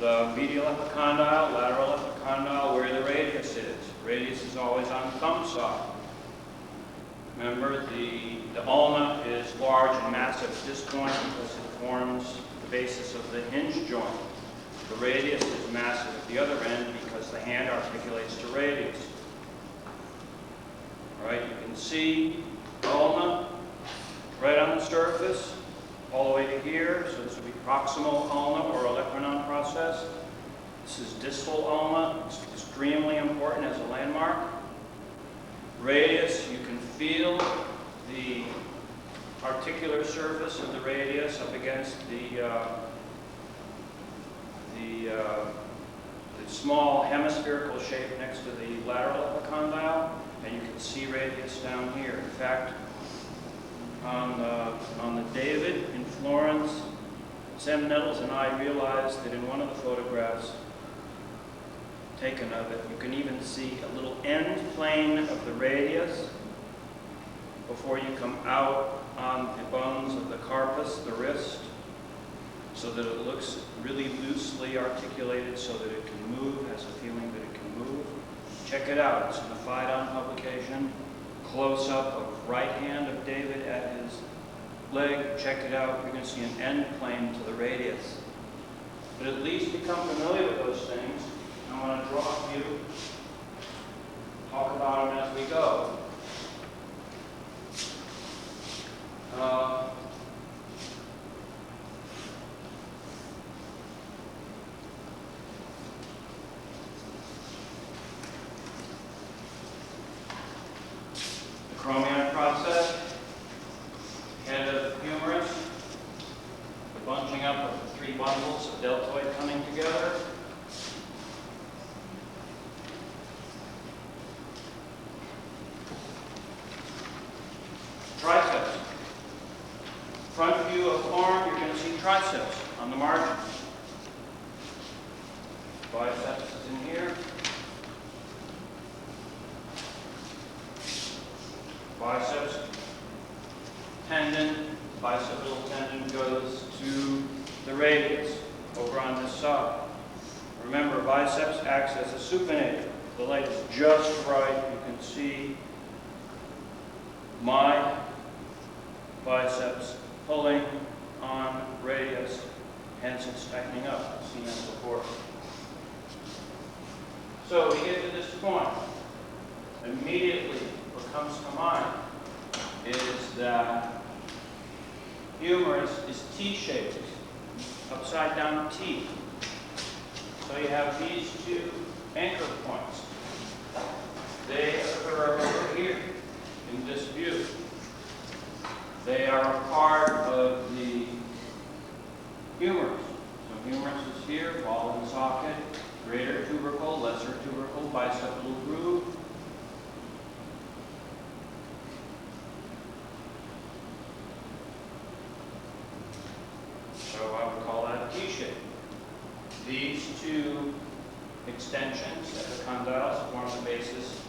the medial epicondyle, lateral epicondyle, where the radius is. Radius is always on the thumb side. Remember, the ulna is large and massive at this point because it forms the basis of the hinge joint. The radius is massive at the other end because the hand articulates to radius. All right, you can see ulna right on the surface, all the way to here. So this would be proximal ulna or olecranon process. This is distal ulna. It's extremely important as a landmark. Radius, you can feel the articular surface of the radius up against the small hemispherical shape next to the lateral epicondyle, and you can see radius down here. In fact, on the David in Florence, Sam Nettles and I realized that in one of the photographs taken of it, you can even see a little end plane of the radius before you come out on the bones of the carpus, the wrist, so that it looks really loosely articulated so that it can move, has a feeling that it can move. Check it out. It's in the Phaidon publication. Close-up of right hand of David at his leg. Check it out. You're going to see an end plane to the radius. But at least become familiar with those things. I want to draw a few, talk about them as we go. The chromion process, head of humerus, the bunching up of the three bundles of deltoid coming together. Triceps. Front view of arm, you're going to see triceps on the margin. Biceps is in here. Biceps tendon, bicipital tendon goes to the radius over on this side. Remember, biceps acts as a supinator. The light is just right. You can see my biceps pulling on radius, hence it's tightening up. I've seen that before. So we get to this point. Immediately, what comes to mind is that humerus is T-shaped, upside down T. So you have these two anchor points. They occur over here in this view. They are a part of the humerus. So humerus is here, ball and socket, greater tubercle, lesser tubercle, bicipital groove. So I would call that T-shape. These two extensions, epicondyles, form the basis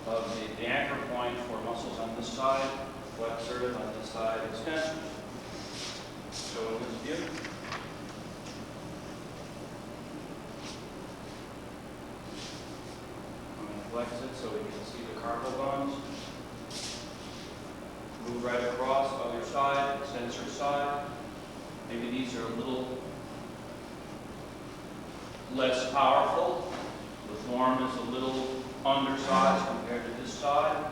of the anchor point for muscles on this side, flexors on this side, extensions. So in this view, I'm going to flex it so we can see the carpal bones. Move right across, other side, extensor side. Maybe these are a little less powerful. The form is a little undersized compared to this side.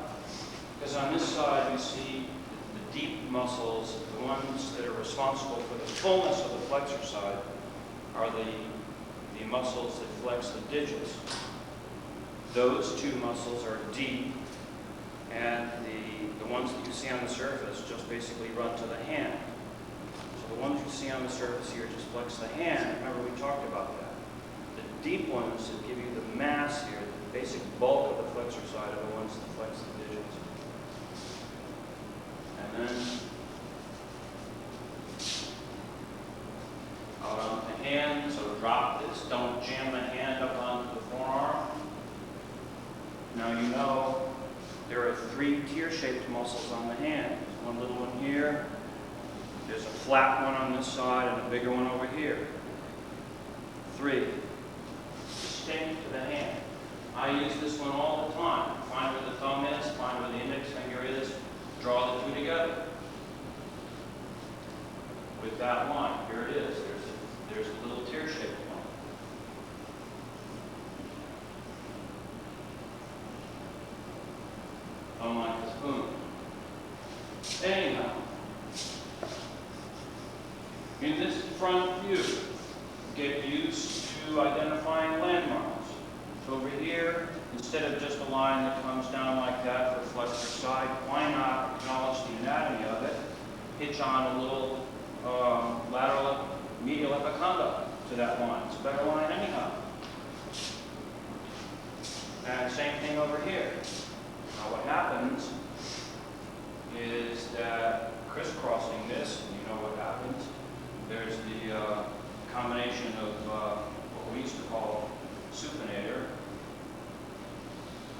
Because on this side you see the deep muscles, the ones that are responsible for the fullness of the flexor side, are the muscles that flex the digits. Those two muscles are deep, and the ones that you see on the surface just basically run to the hand. So the ones you see on the surface here just flex the hand. Remember, we talked about that. The deep ones that give you the mass here, the basic bulk of the flexor side, are the ones that flex the digits. And then out on the hand, so drop this, don't jam the hand up onto the forearm. Now you know there are three tear-shaped muscles on the hand. There's one little one here, there's a flat one on this side, and a bigger one over here. 3. Distinct to the hand. I use this one all the time. Find where the thumb is, find where the index finger is, draw the two together. With that line, here it is. There's a little tear-shaped one. Unlike the spoon. Anyhow, in this front view, get used to identifying landmarks. So over here, instead of just a line that comes down like that for flexor side, why not acknowledge the anatomy of it, hitch on a little lateral medial epicondyle to that line. It's a better line anyhow. And same thing over here. Now what happens is that crisscrossing this, and you know what happens, there's the combination of what we used to call supinator,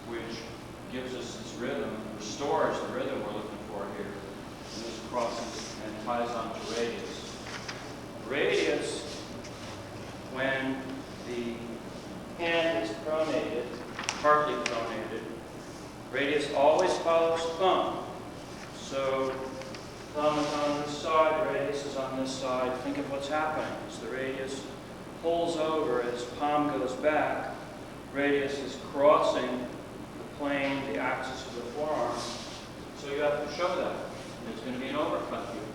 which gives us this rhythm, restores the rhythm we're looking for here. And this crosses and ties onto radius. Radius, when the hand is pronated, partly pronated, radius always follows thumb. So thumb is on this side, radius is on this side. Think of what's happening. As the radius pulls over, as palm goes back, radius is crossing the plane, the axis of the forearm. So you have to show that. There's going to be an overcut here.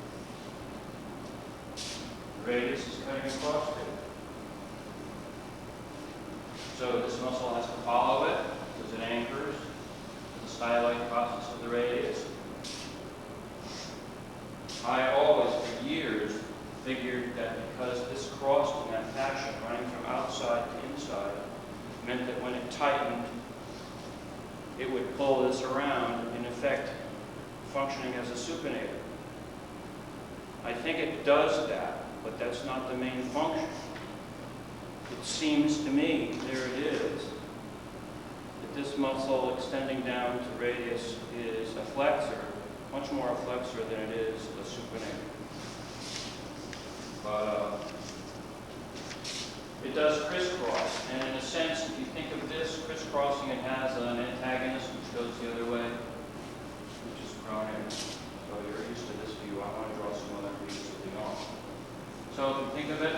The radius is cutting across it. So this muscle has to follow it because it anchors the styloid process of the radius. I always, for years, figured that because this crossed in that fashion, running from outside to inside, meant that when it tightened, it would pull this around, in effect, functioning as a supinator. I think it does that, but that's not the main function. It seems to me, there it is, that this muscle extending down to radius is a flexor, much more a flexor than it is a supinator. But it does crisscross, and in a sense, if you think of this crisscrossing, it has an antagonist which goes the other way, which is pronator. So you're used to this view. I want to draw some other views of the arm. So if you think of it,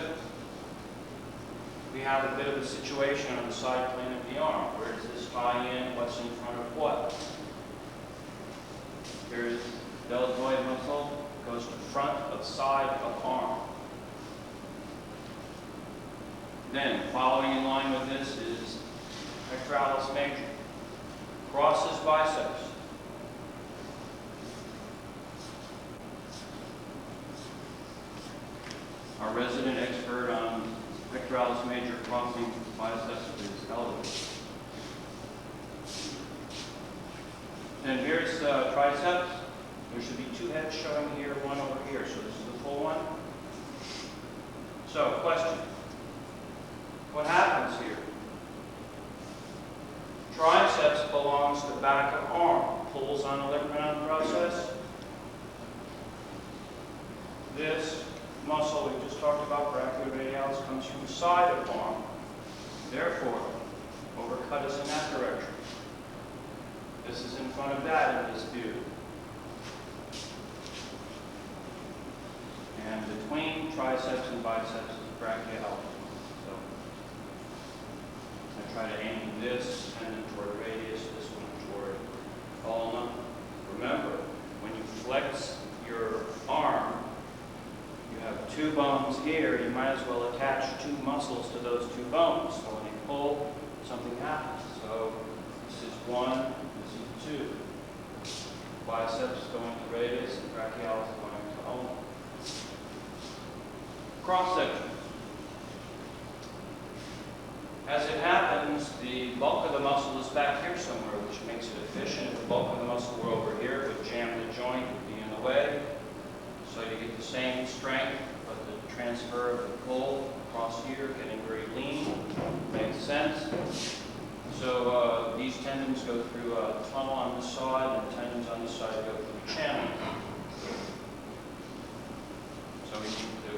we have a bit of a situation on the side plane of the arm. Where does this tie in? What's in front of what? Here's deltoid muscle, goes to front of side of arm. Then, following in line with this is pectoralis major. Crosses biceps. Our resident expert on pectoralis major crossing biceps is Elvis. Then here's triceps. There should be two heads showing here, one over here. So this is the full one. So, question. What happens here? Triceps belongs to back of arm. Pulls on olecranon process. This muscle we just talked about, brachioradialis, comes from the side of arm. Therefore, overcut is in that direction. This is in front of that in this view. And between triceps and biceps is brachialis. So I try to aim this tendon toward radius, this one toward ulna. Remember, when you flex your arm, you have two bones here. You might as well attach two muscles to those two bones. So when you pull, something happens. So this is one, this is two. Biceps going to radius and brachialis going to ulna. Cross section. As it happens, the bulk of the muscle is back here somewhere, which makes it efficient. If the bulk of the muscle were over here, it would jam the joint, it would be in the way. So you get the same strength, but the transfer of the pull across here, getting very lean, makes sense. So these tendons go through a tunnel on this side, and tendons on this side go through a channel. So we need to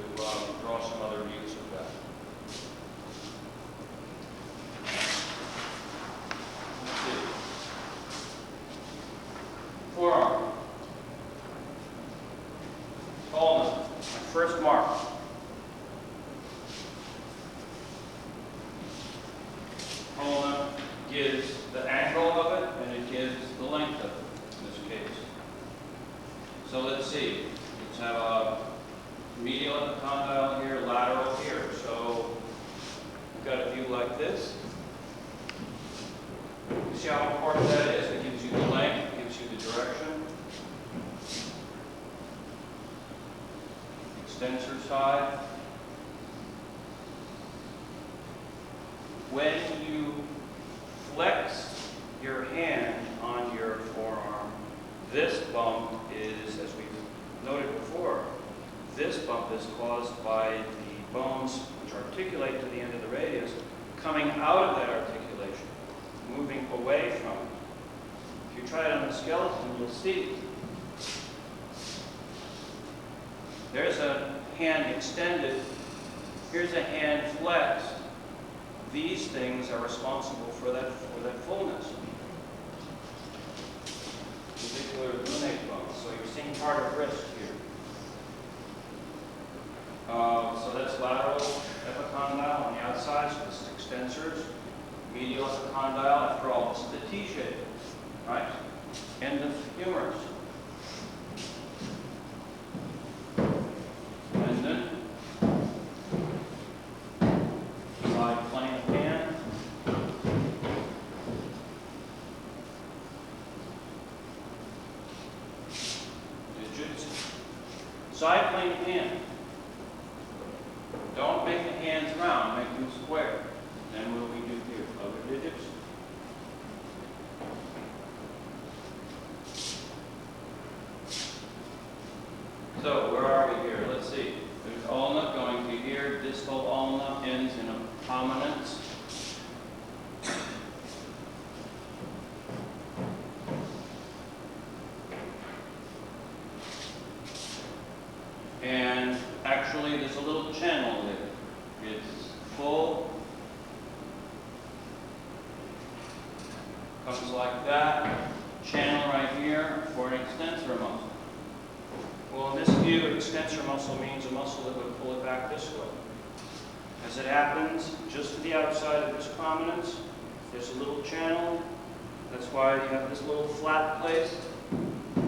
draw some other views of that. gives the angle of it, and it gives the length of it, in this case. So let's see. Let's have a medial epicondyle here, lateral here. So we've got a view like this. You see how important that is? It gives you the length, it gives you the direction. Extensor side. When you flex your hand on your forearm, this bump is, as we've noted before, this bump is caused by the bones which articulate to the end of the radius coming out of that articulation, moving away from it. If you try it on the skeleton, you'll see there's a hand extended, here's a hand flexed. These things are responsible for that fullness. Particular lunate bone. So you're seeing part of wrist here. So that's lateral epicondyle on the outside, so this is extensors. Medial epicondyle, after all, this is the T shape, right? End of humerus. And then side plane of hand. Digits. Side plane of hand. Don't make the hands round, make them square. Then what do we do here? Other digits. So where are we here? Let's see. There's ulna going to here. Distal ulna ends in a prominence. And actually, there's a little channel there. It's full. Comes like that. Channel right here for an extensor muscle. Well, in this view, extensor muscle means a muscle that would pull it back this way. As it happens, just to the outside of this prominence, there's a little channel. That's why you have this little flat place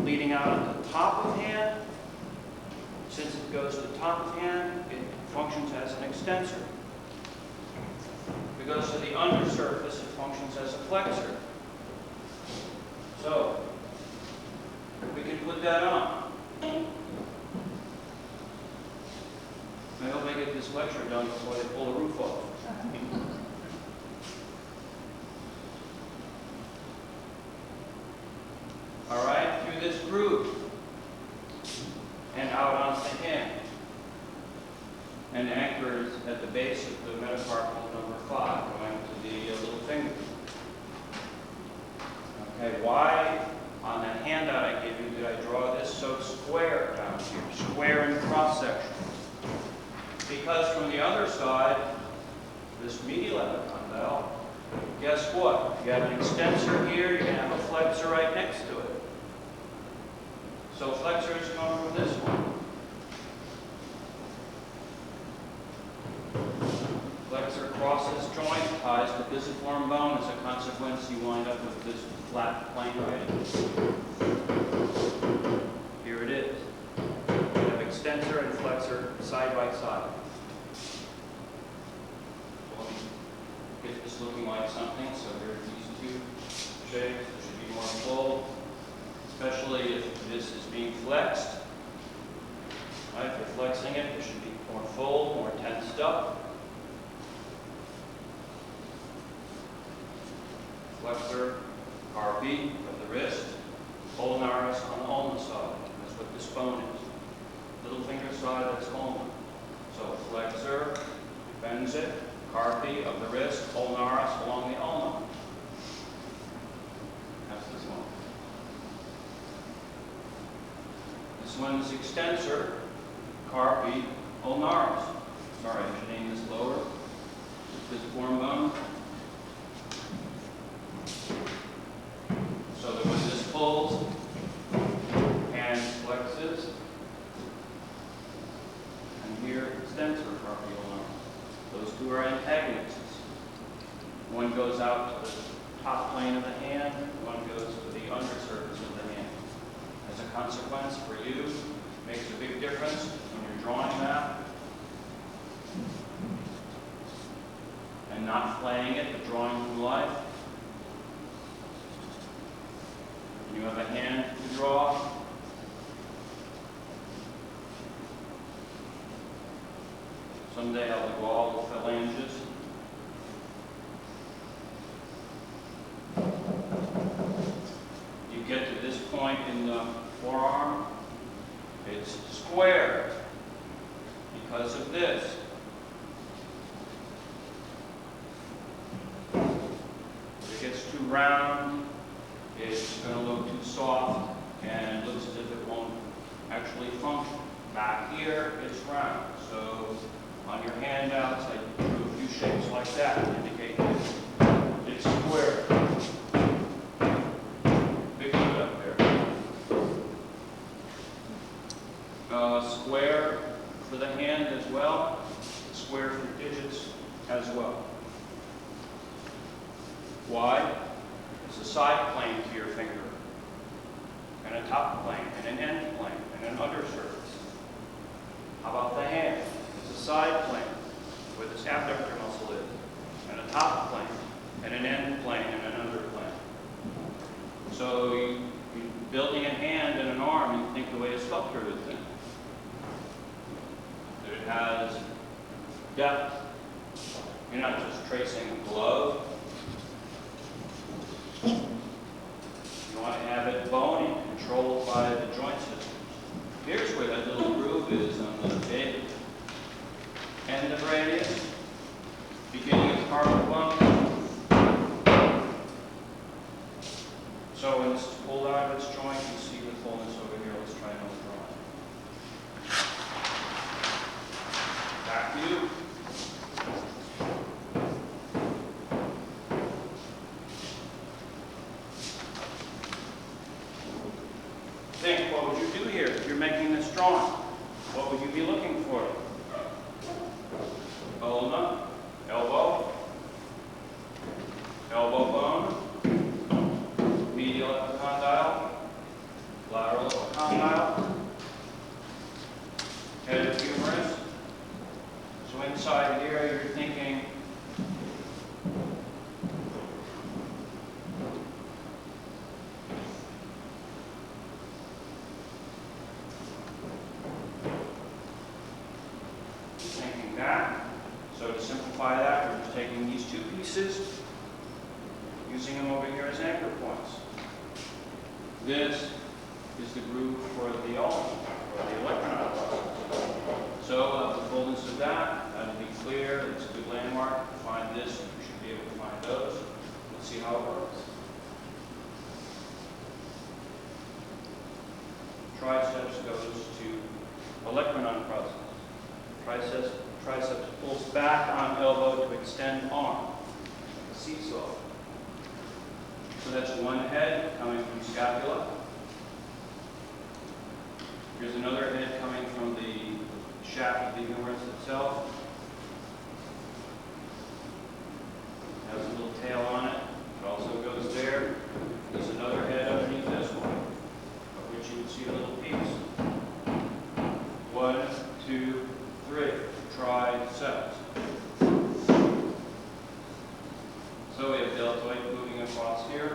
leading out at the top of hand. Since it goes to the top of hand, it functions as an extensor. If it goes to the undersurface, it functions as a flexor. So, we can put that on. I hope I get this lecture done before they pull the roof off. All right, through this groove and out onto the hand, and anchors at the base of the metacarpal number 5, going to the little finger. Okay, why on that handout I gave you did I draw this so square down here, square in cross section? Because from the other side, this medial epicondyle, guess what? You have an extensor here, you're going to have a flexor right next to it. So flexor is coming from this one. Flexor crosses joint, ties the pisiform bone. As a consequence, you wind up with this flat plane right. Here it is. You have extensor and flexor side by side. Well, get this looking like something. So here are these two shapes. It should be more full, especially if this is being flexed. Right? If you're flexing it, it should be more full, more tensed up. Flexor, carpi of the wrist, ulnaris on the ulna side. That's what this bone is. Little finger side, that's ulna. So flexor, bends it, carpi of the wrist, ulnaris along the ulna. That's this one. This one's extensor, carpi, ulnaris. Sorry, I should name this lower. Pisiform bone. So that when this pulls, hand flexes, and here extensor carpi ulnaris. Those two are antagonists. One goes out to top plane of the hand, one goes to the undersurface of the hand. As a consequence, for you, it makes a big difference when you're drawing that and not flaying it, but drawing from life. When you have a hand to draw, someday I'll do all the phalanges. You get to this point in the forearm, it's square because of this. If it gets too round, it's going to look too soft and it looks as if it won't actually function. Back here, it's round. So on your handouts, I drew a few shapes like that to indicate that it's square. Big foot up there. Square for the hand as well. Square for digits as well. Why? It's a side plane to your finger, and a top plane, and an end plane, and an undersurface. How about the hand? It's a side plane where this abductor muscle is, and a top plane, and an end plane, and an under plane. So you're building a hand and an arm, you think the way a sculptor would think. That it has depth. You're not just tracing a glove. You want to have it bony, controlled by the joint system. Here's where that little groove is on the David. End of radius, beginning of carpal bump. So when it's pulled out of its joint, you see the fullness over here. Let's try another drawing. Back to you. Think, what would you do here if you're making this drawing? What would you be looking for? Ulna, elbow, elbow bone, medial epicondyle, lateral epicondyle, head of humerus. So inside here, you're thinking that. So to simplify that, we're just taking these two pieces, using them over here as anchor points. This is the groove for the ulna, or the electron. So the fullness of that, that'll be clear. It's a good landmark. Find this, you should be able to find those. Let's see how it works. Triceps goes to olecranon process. Triceps pulls back on elbow to extend arm, like a seesaw. So that's one head coming from scapula. Here's another head coming from the shaft of the humerus itself. It has a little tail on it. It also goes there. There's another head underneath this one, of which you would see a little piece. 1, 2, 3. Triceps. So we have deltoid moving across here.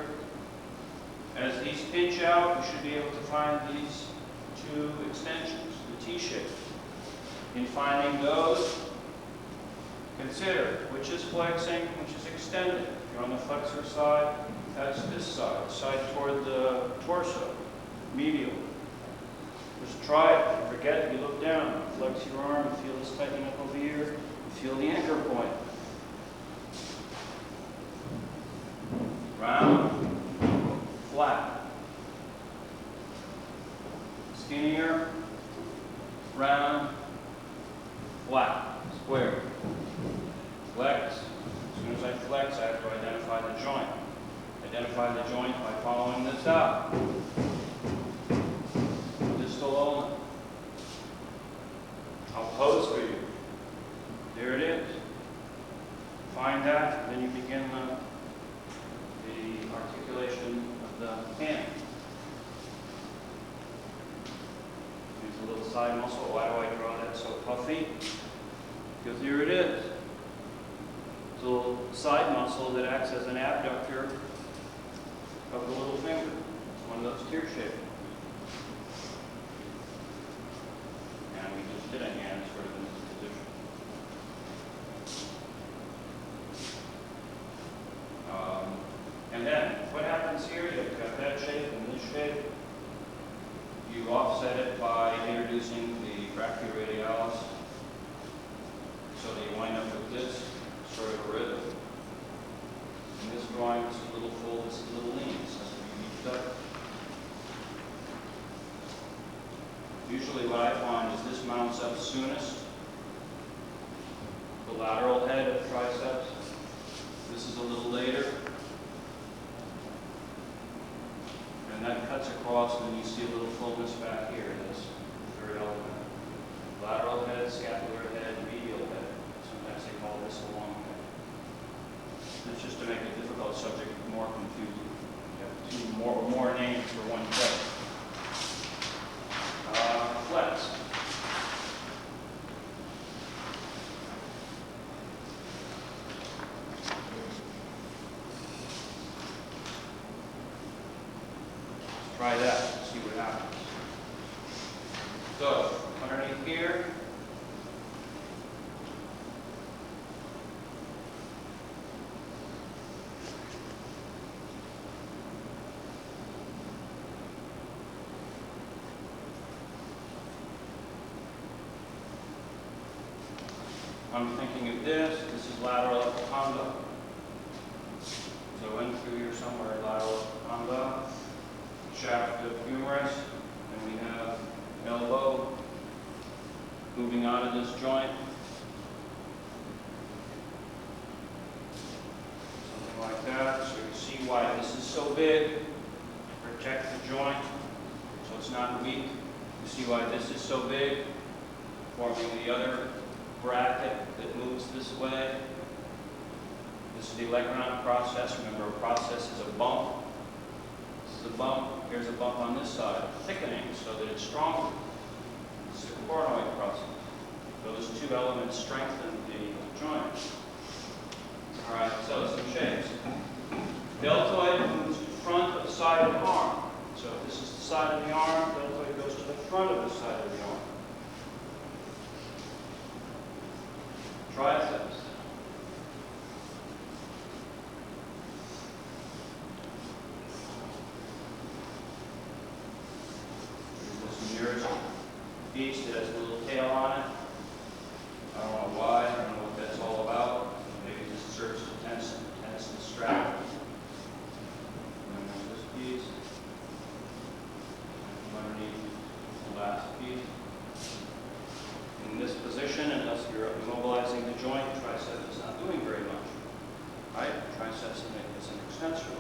As these pinch out, you should be able to find these two extensions, the T-shape. In finding those, consider which is flexing, which is extended. If you're on the flexor side, that's this side, side toward the torso, medial. Just try it. If you forget, you look down, flex your arm, you feel this tightening up over here, you feel the anchor point. Round, flat. Skinnier, round, flat, square. Flex. As soon as I flex, I have to identify the joint. Identify the joint by following this out. Distal ulna. I'll pose for you. There it is. Find that, and then you begin the articulation of the hand. Here's a little side muscle. Why do I draw that so puffy? Because here it is. It's a little side muscle that acts as an abductor of the little finger. It's one of those tear shaped. And we just did a hand sort of in this position. And then, what happens here? You've got that shape and this shape. You offset it by introducing the brachioradialis, so that you wind up with this sort of a rhythm. In this drawing, this is a little full, this is a little lean. This has to be beefed up. Usually what I find is this mounts up soonest, the lateral head of triceps. This is a little later. And that cuts across, and you see a little fullness back here in this third element. Lateral head, scapular head, medial head. Sometimes they call this a long head. It's just to make a difficult subject more confusing. You have more names for one head. Flex. Try that, see what happens. So, underneath here, I'm thinking of this. This is lateral epicondyle. So in through here somewhere, lateral epicondyle. Shaft of humerus, and we have elbow moving out of this joint. Something like that. So you see why this is so big. Protect the joint so it's not weak. You see why this is so big, forming the other bracket that moves this way. This is the Legrenant process. Remember, a process is a bump. This is a bump. Here's a bump on this side, thickening so that it's stronger. This is a coronoid process. So those two elements strengthen the joint. All right, so some shapes. Deltoid moves to the front of the side of the arm. So if this is the side of the arm, deltoid goes to the front of the side of the arm. Triceps. Nearest piece that has a little tail on it. I don't know why, I don't know what that's all about. Maybe this serves to tense the strap. And then there's this piece. Underneath the last piece. In this position, unless you're immobilizing the joint, tricep is not doing very much. Right? Triceps is an extensor.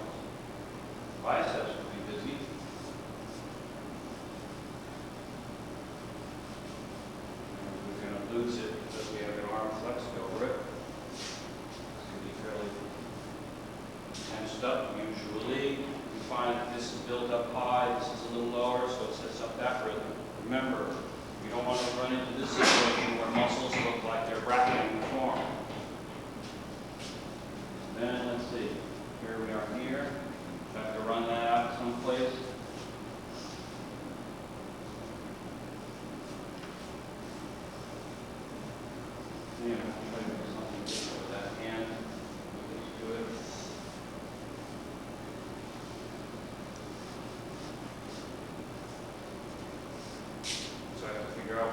Biceps will be busy. Lose it because we have an arm flexed over it. It's going to be fairly tensed up. Usually, you find that this is built up high, this is a little lower, so it sets up that rhythm. Remember, you don't want to run into this situation where muscles look like they're bracketing the form. Then, let's see, here we are here. I have to run that out someplace. Yeah, something different with that hand. Let's do it. So I have to figure out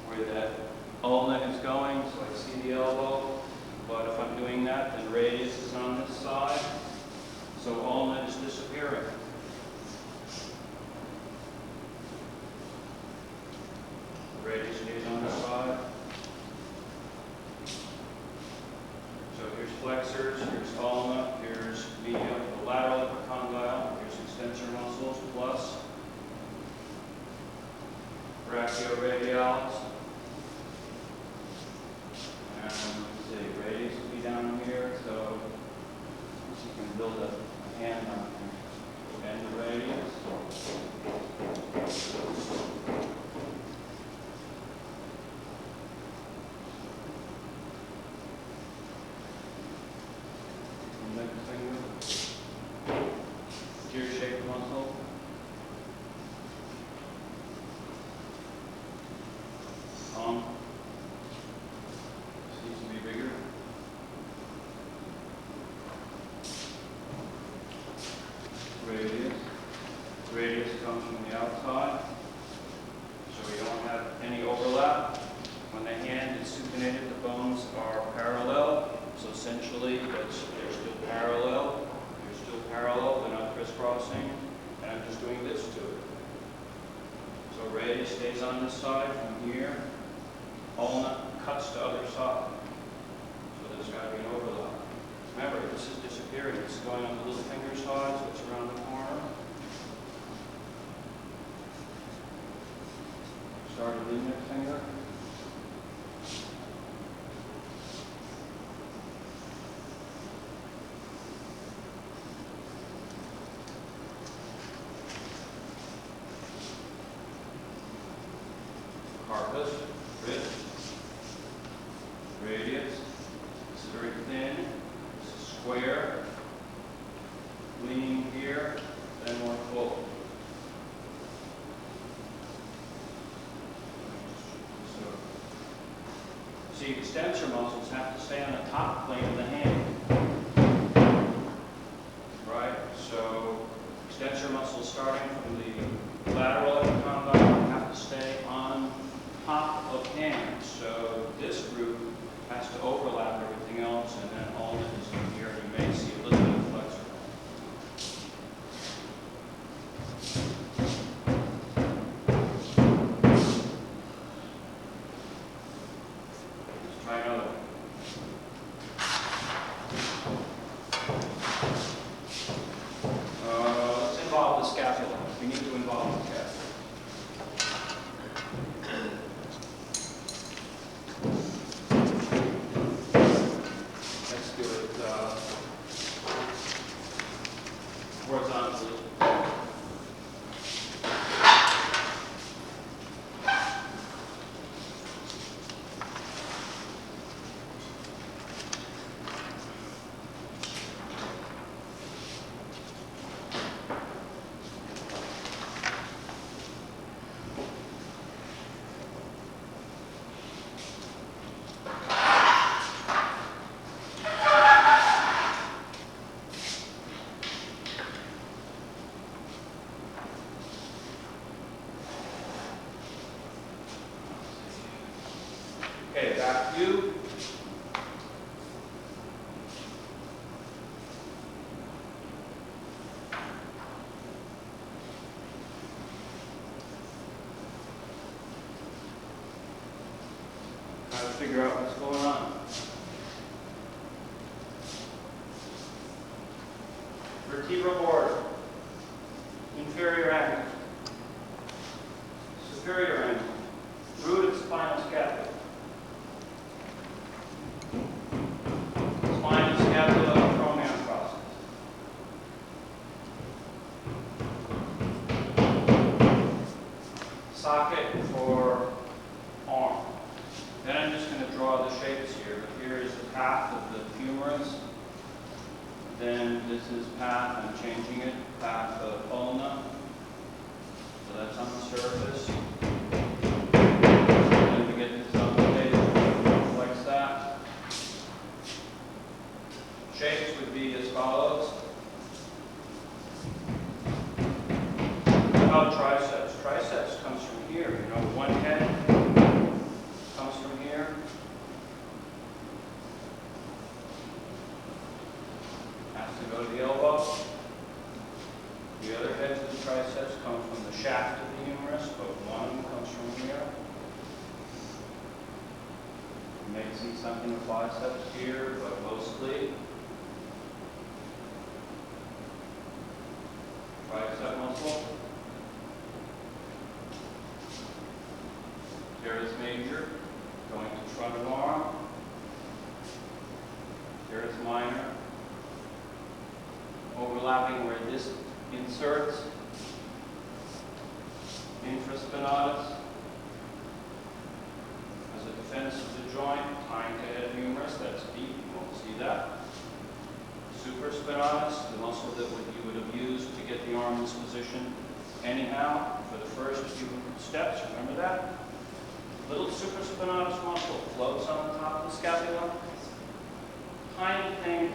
where that ulna is going. So I see the elbow, but if I'm doing that, then radius is on this side. So ulna is disappearing. Radius stays on this side. So here's flexors, here's ulna, here's the lateral epicondyle, here's extensor muscles plus brachioradialis. And let's see, radius will be down here, so you can build index finger. Gear-shaped muscle. Thumb. Seems to be bigger. Radius. Radius comes from the outside, so we don't have any overlap. When the hand is supinated, the bones are parallel, so essentially they're still parallel. They're still parallel, they're not crisscrossing, and I'm just doing this to it. So radius stays on this side from here. Ulna cuts to other side. So there's got to be an overlap. Remember, this is disappearing. It's going on the little finger side, so it's around the corner. Start with the index finger. Carpus, wrist, radius. This is very thin. This is square. Leaning here, then more full. See, extensor muscles have to stay on the top plane of the hand. Right? So, extensor muscles starting from the lateral epicondyle have to stay on top of hand. So, this group has to overlap everything else, and then all that is in here. You may see a little bit of flexor. Try another one. Let's involve the scapula. We need to involve the scapula. Let's do it horizontally. Okay, back view. Try to figure out what's going on. Vertebral border. Inferior angle. Superior angle. Root of spinal scapula. Spinal scapula acromion process. Socket for arm. Then I'm just going to draw the shapes here. Here is the path of the humerus. Then this is path, I'm changing it, path of ulna. So that's on the surface. Then we get this on the page, like that. Shapes would be as follows. How about triceps? Triceps comes from here. You know, one head comes from here. Has to go to the elbow. The other heads of the triceps come from the shaft of the humerus, but one of them comes from here. You may see something of biceps here, but mostly tricep muscle. Teres major, going to front of arm. Teres minor, overlapping where this inserts. Infraspinatus, as a defense of the joint, tying to head humerus, that's deep, you won't see that. Super supraspinatus, the muscle that you would have used to get the arm in this position anyhow for the first few steps. Remember that? Little supraspinatus muscle floats on the top of the scapula. Tiny thing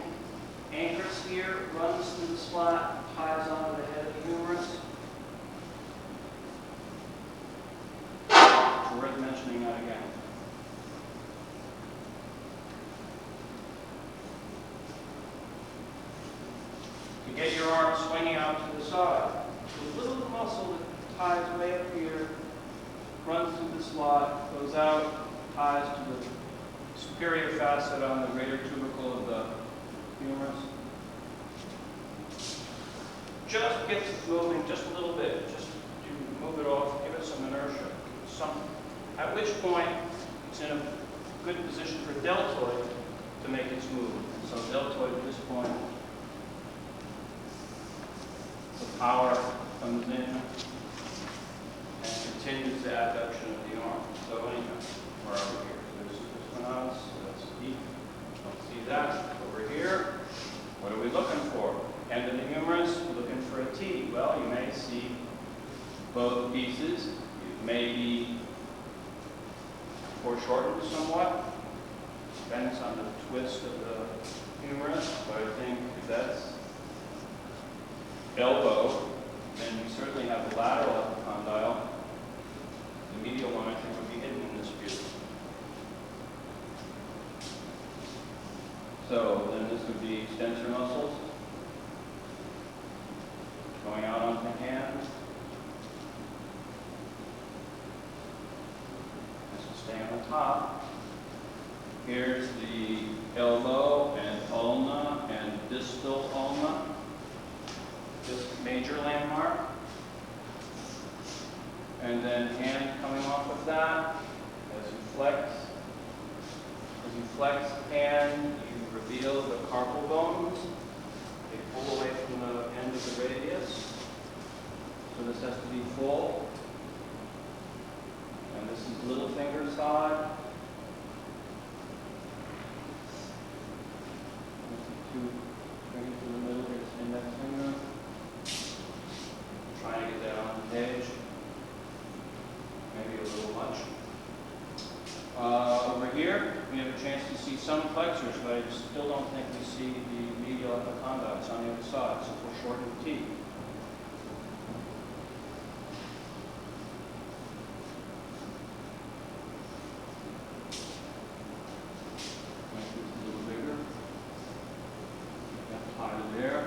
anchors here, runs through the splat, ties onto the head of the humerus. It's worth mentioning that again. To get your arm swinging out to the side, the little muscle that ties way up here, runs through the slot, goes out, ties to the superior facet on the greater tubercle of the humerus. Just gets it moving just a little bit. Just to move it off, give it some inertia. At which point, it's in a good position for deltoid to make its move. So deltoid at this point, the power comes in and continues the adduction of the arm. So anyhow, we're over here. There's supraspinatus, so that's deep. Don't see that. Over here, what are we looking for? End of the humerus, we're looking for a T. Well, you may see both pieces. It may be foreshortened somewhat. Depends on the twist of the humerus, but I think if that's elbow, then you certainly have the lateral epicondyle. The medial one, I think, would be hidden in this view. So then this would be extensor muscles going out onto the hand. This will stay on the top. Here's the elbow and ulna and distal ulna. This major landmark. And then hand coming off of that. As you flex hand, you reveal the carpal bones. They pull away from the end of the radius. So this has to be full. And this is little finger side. Bring it to the middle, here's index finger. Trying to get that on the page. Maybe a little much. Over here, we have a chance to see some flexors, but I still don't think we see the medial epicondyle on the other side, so we'll shorten the T. Make this a little bigger. That tie there.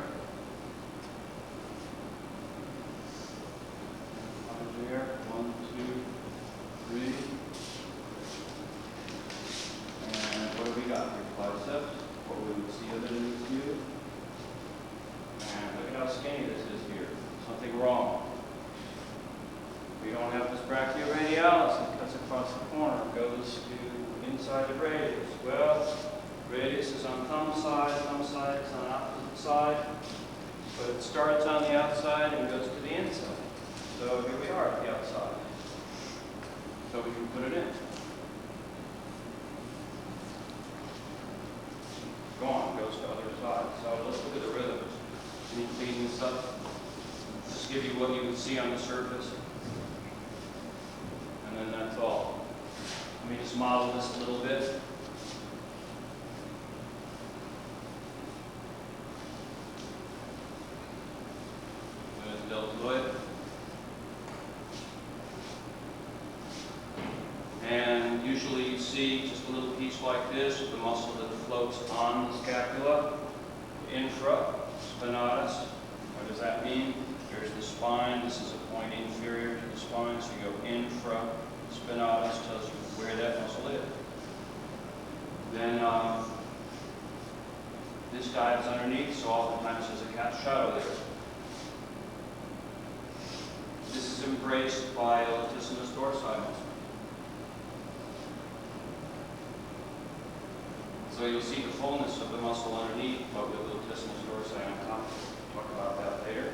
Tie there. 1, 2, 3. And what do we got here? Biceps. What we would see other than this view. And look at how skinny this is here. Something wrong. We don't have this brachioradialis that cuts across the corner. It goes to inside the radius. Well, radius is on thumb side is on opposite side. But it starts on the outside and goes to the inside. So here we are at the outside. So we can put it in. Go on, goes to other side. So let's look at the rhythms. Let me clean this up. Just give you what you would see on the surface. And then that's all. Let me just model this a little bit. There's deltoid. And usually you see just a little piece like this with the muscle that floats on the scapula, infraspinatus. What does that mean? Here's the spine. This is a point inferior to the spine, so you go infraspinatus, tells you where that muscle is. Then this guy is underneath, so oftentimes there's a cat's shadow there. This is embraced by latissimus dorsi muscle. So you'll see the fullness of the muscle underneath, but with latissimus dorsi on top. We'll talk about that later.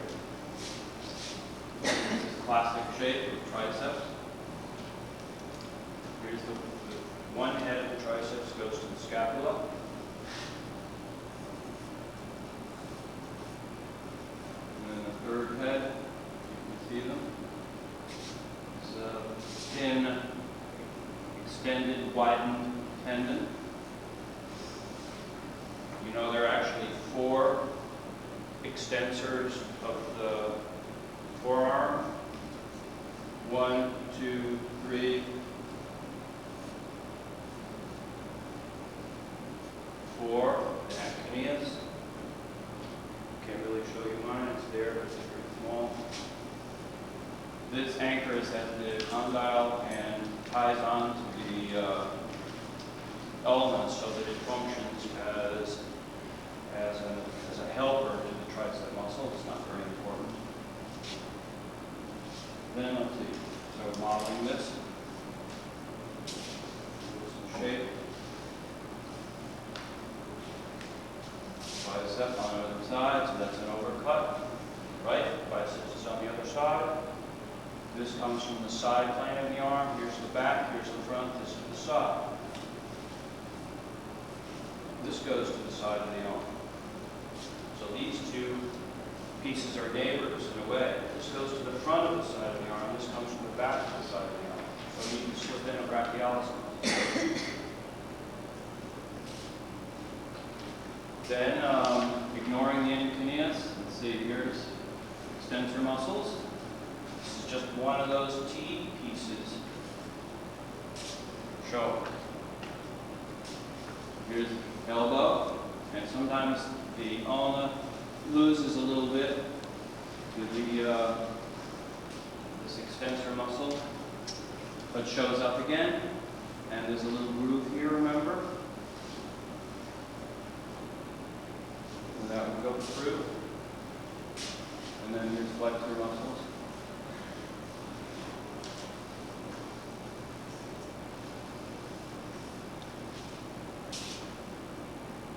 This is a classic shape of triceps. Here's the one head of the triceps goes to the scapula. widened tendon. You know, there are actually 4 extensors of the forearm. 1, 2, 3, 4, the acroneus. Can't really show you mine, it's there, but it's very small. This anchors at the condyle and ties on to the element so that it functions as a helper to the tricep muscle. It's not very important. Then let's see, so modeling this. Some shape. Bicep on the other side, so that's an overcut. Right? Biceps is on the other side. This comes from the side plane of the arm. Here's the back, here's the front, this is the side. This goes to the side of the arm. So these 2 pieces are neighbors in a way. This goes to the front of the side of the arm. This comes from the back of the side of the arm. So you can slip in a brachialis. Then, ignoring the acroneus, let's see, here's extensor muscles. This is just one of those T pieces. Show. Here's the elbow, and sometimes the ulna loses a little bit to the this extensor muscle, but shows up again, and there's a little groove here, remember? And that would go through, and then here's flexor muscles.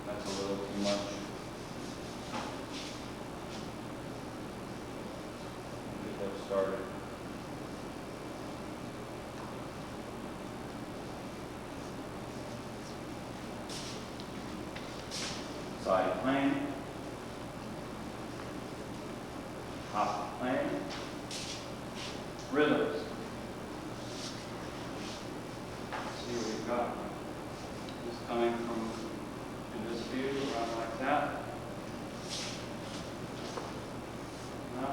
That's a little too much. Get that started. Side plane. Top plane. Rhythms. Let's see what we've got. This coming from in this view, around like that. Now,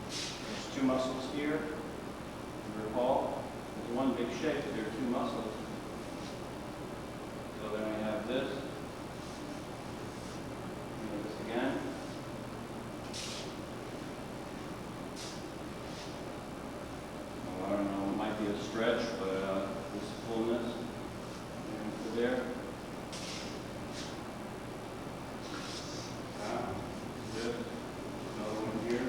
there's 2 muscles here. You recall, there's one big shape, there are 2 muscles. So then we have this. And this again. Oh, I don't know, it might be a stretch, but this fullness into there. This, another one here.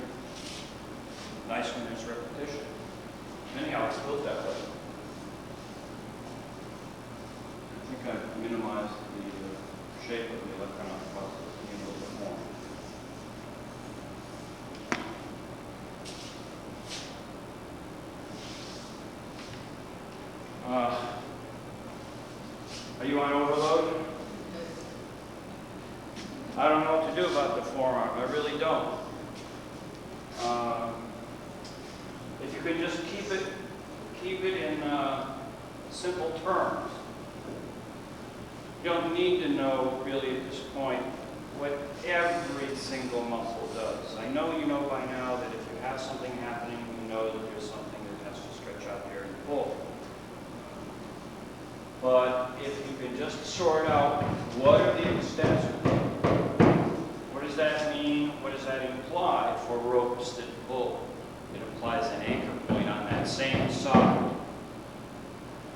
Nice when there's repetition. Anyhow, it's built that way. I think I've minimized the shape of the electronic process a little bit more. Are you on overload? I don't know what to do about the forearm. I really don't. If you could just keep it in simple terms. You don't need to know really at this point what every single muscle does. I know you know by now that if you have something happening, you know that there's something that has to stretch out there and pull. But if you can just sort out what are the extensors, what does that mean, what does that imply for ropes that pull? It implies an anchor point on that same side.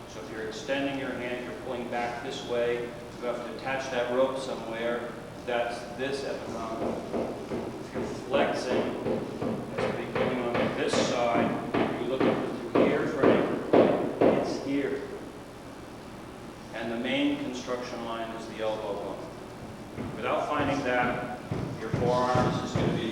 So if you're extending your hand, you're pulling back this way, you have to attach that rope somewhere. That's this epicon. If you're flexing, that's beginning on this side. You look up through here for an anchor point, it's here. And the main construction line is the elbow bone. Without finding that, your forearms is going to be